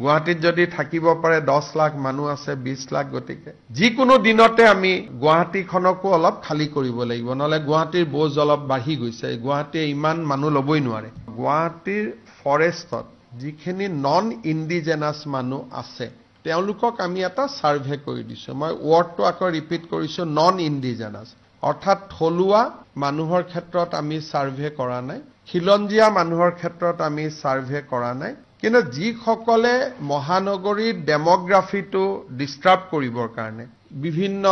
গুৱাহাটীত যদি থাকিব পাৰে 10 লাখ মানুহ আছে 20 লাখ গতিকে যিকোনো দিনতে আমি গুৱাহাটীখনকো অলপ খালি কৰিব লাগিব নহলে গুৱাহাটীৰ বোজ অলপ বাঢ়ি গৈছে গুৱাহাটীয়ে ইমান মানুহ লবই নোৱাৰে গুৱাহাটীৰ ফৰেষ্টত যিখিনি নন ইন্ডিজেনাস মানুহ আছে তেওঁলোকক আমি এটা সাৰ্ভে কৰি দিছো মই ওয়াৰ্ডটো আকৌ ৰিপিট কৰিছো নন ইন্ডিজেনাস অৰ্থাৎ থলুৱা মানুহৰ ক্ষেত্ৰত আমি সাৰ্ভে কৰা নাই খিলঞ্জিয়া মানুহৰ ক্ষেত্ৰত আমি সাৰ্ভে কৰা নাই কিন্তু যিসকলে মহানগৰীৰ ডেমোগ্ৰাফিটো ডিস্টাৰ্ব কৰিবৰ কাৰণে বিভিন্ন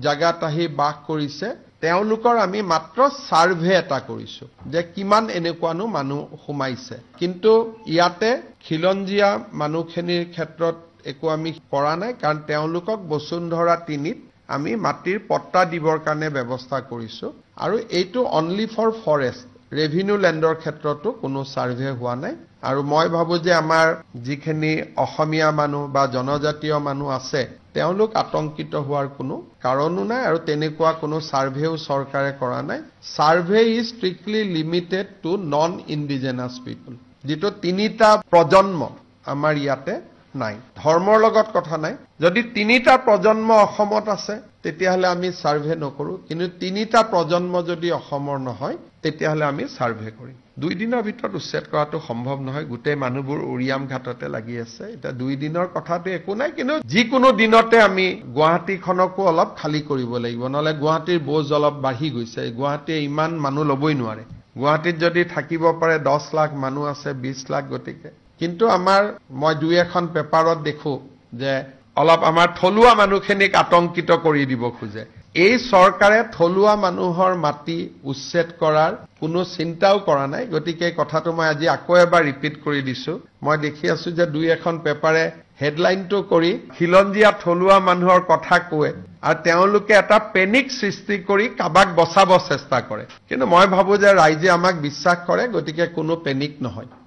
জায়গাত আহি বাস কৰিছে তেওঁলোকৰ আমি মাত্ৰ সাৰ্ভে এটা কৰিছো যে কিমান এনেকুৱানো মানুহ সোমাইছে কিন্তু ইয়াতে খিলঞ্জিয়া মানুহখিনিৰ ক্ষেত্ৰত একো আমি কৰা নাই কাৰণ তেওঁলোকক বসুন্ধৰা 3ত আমি মাটিৰ পট্টা দিবৰ কাৰণে ব্যৱস্থা কৰিছো আৰু এইটো অনলি ফৰ ফৰেষ্ট ৰেভিনিউ ল্যান্ডৰ ক্ষেত্ৰতো কোনো সাৰ্ভে হোৱা নাই আৰু মই ভাবো যে আমাৰ যিখিনি অসমীয়া মানুহ বা জনজাতীয় মানুহ আছে তেওঁলোক আতংকিত হোৱাৰ কোনো কাৰণো নাই আৰু তেনেকুৱা কোনো সাৰ্ভেও চৰকাৰে কৰা নাই survey is strictly limited to non indigenous people যেটো তিনিটা প্ৰজন্ম আমাৰ ইয়াতে নাই ধৰ্মৰ লগত কথা নাই যদি তিনিটা প্ৰজন্ম অসমত আছে তেতিয়াহলে আমি সাৰ্ভে নকৰো কিন্তু তিনিটা প্ৰজন্ম যদি অসমৰ নহয় তেতিয়াহলে আমি সাৰ্ভে কৰিম 2 দিনৰ ভিতৰত উচ্ছেদ কৰাটো সম্ভৱ নহয় গুটে মানুহবোৰ উৰিয়াম ঘাটতে লাগি আছে এটা 2 দিনৰ কথাটো একো নাই কিন্তু যিকোনো দিনতে আমি গুৱাহাটীখনকো অলপ খালি কৰিব লাগিব নহলে গুৱাহাটীৰ বোজ অলপ বাঢ়ি গৈছে গুৱাহাটীয়ে ইমান মানুহ লবই নোৱাৰে গুৱাহাটীত যদি থাকিব পাৰে 10 লাখ মানুহ আছে 20 লাখ গতিকে কিন্তু আমাৰ মই দুই এখন পেপাৰত দেখো যে অলপ আমাৰ থলুৱা মানুহখিনিক আতংকিত কৰি দিব খোজে এই চৰকাৰে থলুৱা মানুহৰ মাটি উচ্ছেদ কৰাৰ কোনো চিন্তাও কৰা নাই গতিকে কথাটো মই আজি আকৌ এবাৰ ৰিপিট কৰি দিছো মই দেখি আছো যে দুই এখন পেপাৰে হেডলাইনটো কৰি খিলঞ্জিয়া থলুৱা মানুহৰ কথা কয় আৰু তেওঁলোকে এটা পেনিক সৃষ্টি কৰি কাবাক বচাব চেষ্টা কৰে কিন্তু মই ভাবো যে ৰাইজে আমাক বিশ্বাস কৰে গতিকে কোনো পেনিক নহয়